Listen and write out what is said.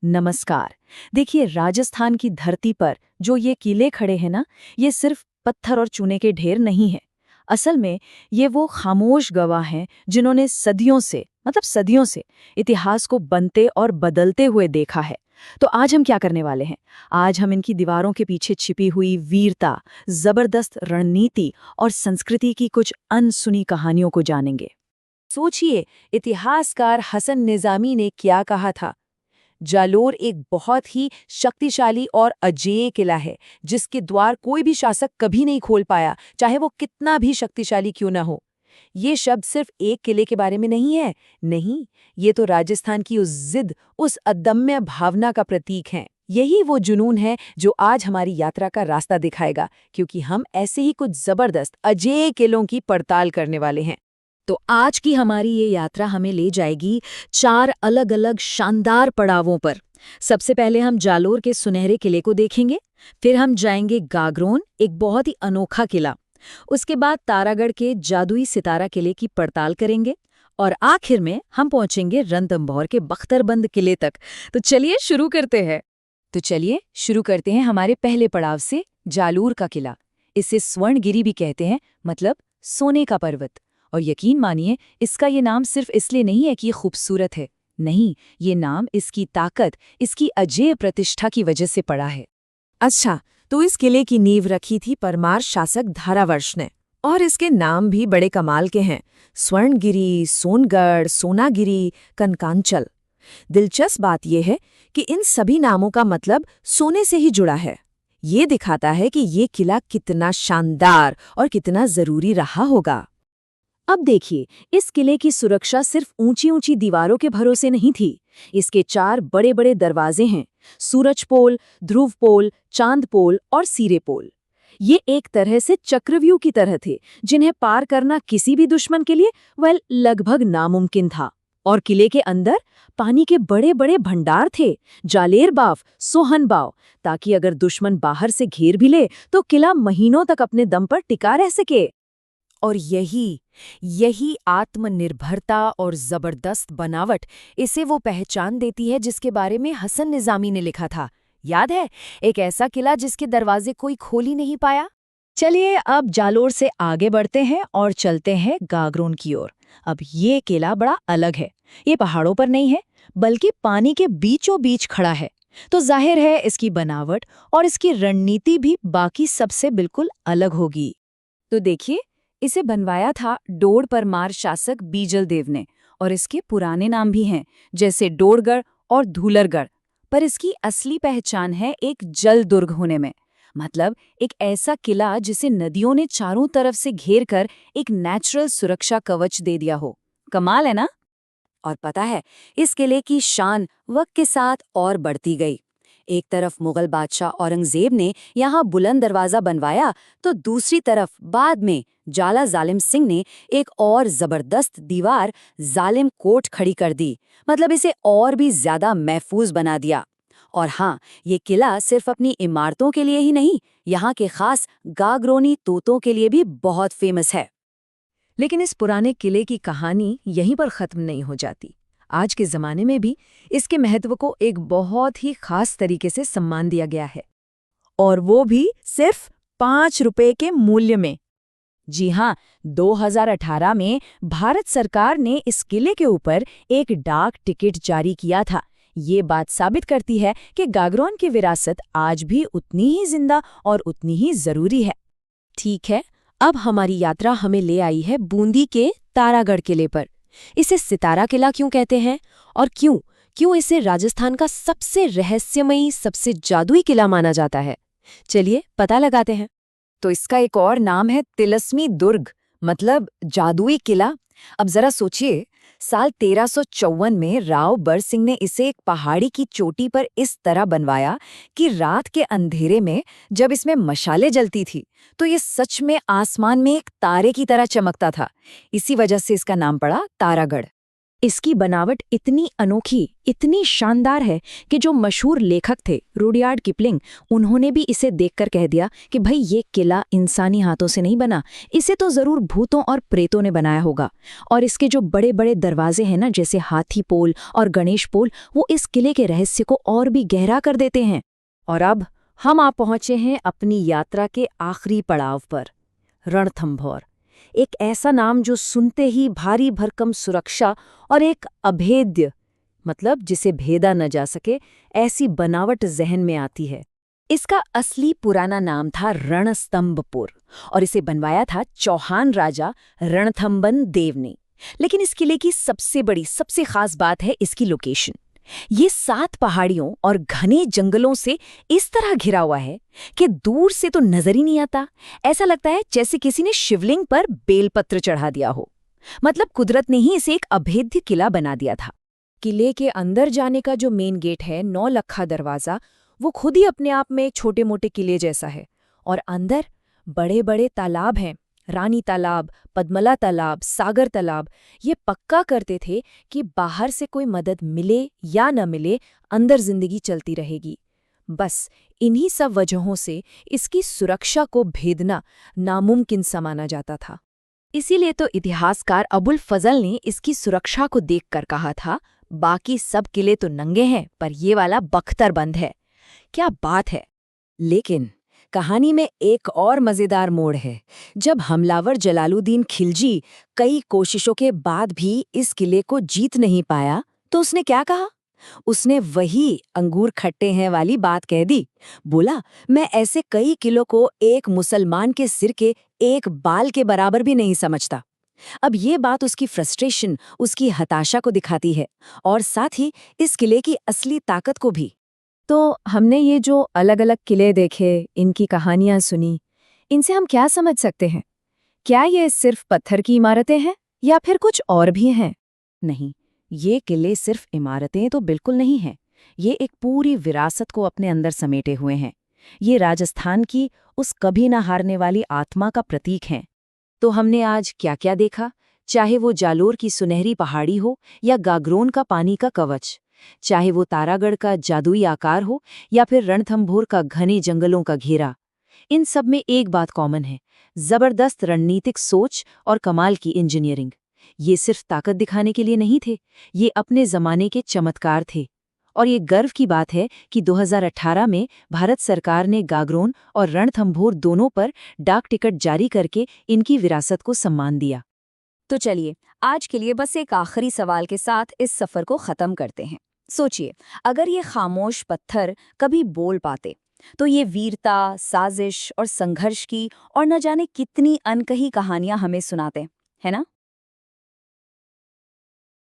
नमस्कार। देखिए, राजस्थान की धरती पर जो ये किले खड़े हैं ना, ये सिर्फ पत्थर और चूने के ढेर नहीं है। असल में ये वो खामोश गवाह हैं जिन्होंने सदियों से इतिहास को बनते और बदलते हुए देखा है। तो आज हम क्या करने वाले हैं? आज हम इनकी दीवारों के पीछे छिपी हुई वीरता, जबरदस्त रणनीति और संस्कृति की कुछ अनसुनी कहानियों को जानेंगे। सोचिए, इतिहासकार हसन निजामी ने क्या कहा था। जालोर एक बहुत ही शक्तिशाली और अजेय किला है, जिसके द्वार कोई भी शासक कभी नहीं खोल पाया, चाहे वो कितना भी शक्तिशाली क्यों ना हो। ये शब्द सिर्फ एक किले के बारे में नहीं है। नहीं, ये तो राजस्थान की उस जिद, उस अदम्य भावना का प्रतीक है। यही वो जुनून है जो आज हमारी यात्रा का रास्ता दिखाएगा, क्योंकि हम ऐसे ही कुछ जबरदस्त अजेय किलों की पड़ताल करने वाले हैं। तो आज की हमारी ये यात्रा हमें ले जाएगी 4 अलग-अलग शानदार पड़ावों पर। सबसे पहले हम जालोर के सुनहरे किले को देखेंगे, फिर हम जाएंगे गागरोन, एक बहुत ही अनोखा किला। उसके बाद तारागढ़ के जादुई सितारा किले की पड़ताल करेंगे और आखिर में हम पहुंचेंगे रणथंभौर के बख्तरबंद किले तक। तो चलिए शुरू करते हैं हमारे पहले पड़ाव से, जालोर का किला। इसे स्वर्णगिरी भी कहते हैं, मतलब सोने का पर्वत। और यकीन मानिए, इसका ये नाम सिर्फ इसलिए नहीं है कि ये खूबसूरत है। नहीं, ये नाम इसकी ताकत, इसकी अजेय प्रतिष्ठा की वजह से पड़ा है। अच्छा, तो इस किले की नींव रखी थी परमार शासक धारावर्ष ने, और इसके नाम भी बड़े कमाल के हैं: स्वर्णगिरी, सोनगढ़, सोनागिरी, कनकांचल। दिलचस्प बात यह है कि इन सभी नामों का मतलब सोने से ही जुड़ा है। ये दिखाता है कि ये किला कितना शानदार और कितना जरूरी रहा होगा। अब देखिए, इस किले की सुरक्षा सिर्फ ऊंची ऊंची दीवारों के भरोसे नहीं थी। इसके 4 बड़े बड़े दरवाजे हैं: सूरज पोल, ध्रुव पोल, चांद पोल और सीरे पोल। ये एक तरह से चक्रव्यूह की तरह थे, जिन्हें पार करना किसी भी दुश्मन के लिए लगभग नामुमकिन था। और किले के अंदर पानी के बड़े बड़े भंडार थे, जालेर बाव, सोहन बाव, ताकि अगर दुश्मन बाहर से घेर भी ले तो किला महीनों तक अपने दम पर टिका रह सके। और यही आत्मनिर्भरता और जबरदस्त बनावट इसे वो पहचान देती है जिसके बारे में हसन निजामी ने लिखा था। याद है, एक ऐसा किला जिसके दरवाजे कोई खोल ही नहीं पाया। चलिए अब जालोर से आगे बढ़ते हैं और चलते हैं गागरोन की ओर। अब ये किला बड़ा अलग है। ये पहाड़ों पर नहीं है, बल्कि पानी के बीचों बीच खड़ा है। तो जाहिर है इसकी बनावट और इसकी रणनीति भी बाकी सबसे बिल्कुल अलग होगी। तो देखिए, इसे बनवाया था डोड़ परमार शासक बीजल देव ने, और इसके पुराने नाम भी हैं, जैसे डोड़गढ़ और धूलरगढ़। पर इसकी असली पहचान है एक जल दुर्ग होने में। मतलब एक ऐसा किला जिसे नदियों ने चारों तरफ से घेर कर एक नेचुरल सुरक्षा कवच दे दिया हो। कमाल है ना? और पता है, इस किले की शान वक्त के साथ और बढ़ती गई। एक तरफ मुगल बादशाह औरंगजेब ने यहाँ बुलंद दरवाजा बनवाया, तो दूसरी तरफ बाद में जाला जालिम सिंह ने एक और जबरदस्त दीवार, जालिम कोट, खड़ी कर दी। मतलब इसे और भी ज्यादा महफूज बना दिया। और हाँ, ये किला सिर्फ अपनी इमारतों के लिए ही नहीं, यहाँ के खास गागरोनी तोतों के लिए भी बहुत फेमस है। लेकिन इस पुराने किले की कहानी यहीं पर खत्म नहीं हो जाती। आज के जमाने में भी इसके महत्व को एक बहुत ही खास तरीके से सम्मान दिया गया है, और वो भी सिर्फ 5 रुपए के मूल्य में। जी हाँ, 2018 में भारत सरकार ने इस किले के ऊपर एक डाक टिकट जारी किया था। ये बात साबित करती है कि गागरोन की विरासत आज भी उतनी ही जिंदा और उतनी ही जरूरी है। ठीक है, अब हमारी यात्रा हमें ले आई है बूंदी के तारागढ़ किले पर। इसे सितारा किला क्यों कहते हैं, और क्यों इसे राजस्थान का सबसे रहस्यमयी, सबसे जादुई किला माना जाता है? चलिए पता लगाते हैं। तो इसका एक और नाम है तिलस्मी दुर्ग, मतलब जादुई किला। अब जरा सोचिए, साल 1354 में राव बर सिंह ने इसे एक पहाड़ी की चोटी पर इस तरह बनवाया कि रात के अंधेरे में जब इसमें मशालें जलती थी तो ये सच में आसमान में एक तारे की तरह चमकता था। इसी वजह से इसका नाम पड़ा तारागढ़। इसकी बनावट इतनी अनोखी, इतनी शानदार है कि जो मशहूर लेखक थे रुडयार्ड किपलिंग, उन्होंने भी इसे देखकर कह दिया कि भाई ये किला इंसानी हाथों से नहीं बना, इसे तो जरूर भूतों और प्रेतों ने बनाया होगा। और इसके जो बड़े बड़े दरवाजे हैं ना, जैसे हाथी पोल और गणेश पोल, वो इस किले के रहस्य को और भी गहरा कर देते हैं। और अब हम आ पहुंचे हैं अपनी यात्रा के आखिरी पड़ाव पर, रणथंभौर। एक ऐसा नाम जो सुनते ही भारी भरकम सुरक्षा और एक अभेद्य, मतलब जिसे भेदा न जा सके, ऐसी बनावट जहन में आती है। इसका असली पुराना नाम था रणस्तंभपुर और इसे बनवाया था चौहान राजा रणथंभन देव ने। लेकिन इस किले की सबसे बड़ी, सबसे खास बात है इसकी लोकेशन। ये 7 पहाड़ियों और घने जंगलों से इस तरह घिरा हुआ है कि दूर से तो नजर ही नहीं आता। ऐसा लगता है जैसे किसी ने शिवलिंग पर बेलपत्र चढ़ा दिया हो। मतलब कुदरत ने ही इसे एक अभेद्य किला बना दिया था। किले के अंदर जाने का जो मेन गेट है, 9 लक्खा दरवाजा, वो खुद ही अपने आप में छोटे मोटे किले जैसा है। और अंदर बड़े बड़े तालाब हैं, रानी तालाब, पद्मला तालाब, सागर तालाब। ये पक्का करते थे कि बाहर से कोई मदद मिले या न मिले, अंदर जिंदगी चलती रहेगी। बस इन्हीं सब वजहों से इसकी सुरक्षा को भेदना नामुमकिन सा माना जाता था। इसीलिए तो इतिहासकार अबुल फजल ने इसकी सुरक्षा को देखकर कहा था, बाकी सब किले तो नंगे हैं पर ये वाला बख्तरबंद है। क्या बात है! लेकिन कहानी में एक और मजेदार मोड़ है। जब हमलावर जलालुद्दीन खिलजी कई कोशिशों के बाद भी इस किले को जीत नहीं पाया, तो उसने क्या कहा? उसने वही अंगूर खट्टे हैं वाली बात कह दी। बोला, मैं ऐसे कई किलों को एक मुसलमान के सिर के एक बाल के बराबर भी नहीं समझता। अब ये बात उसकी फ्रस्ट्रेशन, उसकी हताशा को दिखाती है और साथ ही इस किले की असली ताकत को भी। तो हमने ये जो अलग अलग किले देखे, इनकी कहानियां सुनी, इनसे हम क्या समझ सकते हैं? क्या ये सिर्फ पत्थर की इमारतें हैं या फिर कुछ और भी हैं? नहीं, ये किले सिर्फ इमारतें तो बिल्कुल नहीं हैं। ये एक पूरी विरासत को अपने अंदर समेटे हुए हैं। ये राजस्थान की उस कभी ना हारने वाली आत्मा का प्रतीक हैं। तो हमने आज क्या क्या देखा? चाहे वो जालोर की सुनहरी पहाड़ी हो या गागरोन का पानी का कवच, चाहे वो तारागढ़ का जादुई आकार हो या फिर रणथंभौर का घने जंगलों का घेरा, इन सब में एक बात कॉमन है, जबरदस्त रणनीतिक सोच और कमाल की इंजीनियरिंग। ये सिर्फ ताकत दिखाने के लिए नहीं थे, ये अपने जमाने के चमत्कार थे। और ये गर्व की बात है कि 2018 में भारत सरकार ने गागरोन और रणथंभौर दोनों पर डाक टिकट जारी करके इनकी विरासत को सम्मान दिया। तो चलिए, आज के लिए बस एक आखिरी सवाल के साथ इस सफर को खत्म करते हैं। सोचिए, अगर ये खामोश पत्थर कभी बोल पाते, तो ये वीरता, साजिश और संघर्ष की और न जाने कितनी अनकही कहानियां हमें सुनाते, है ना?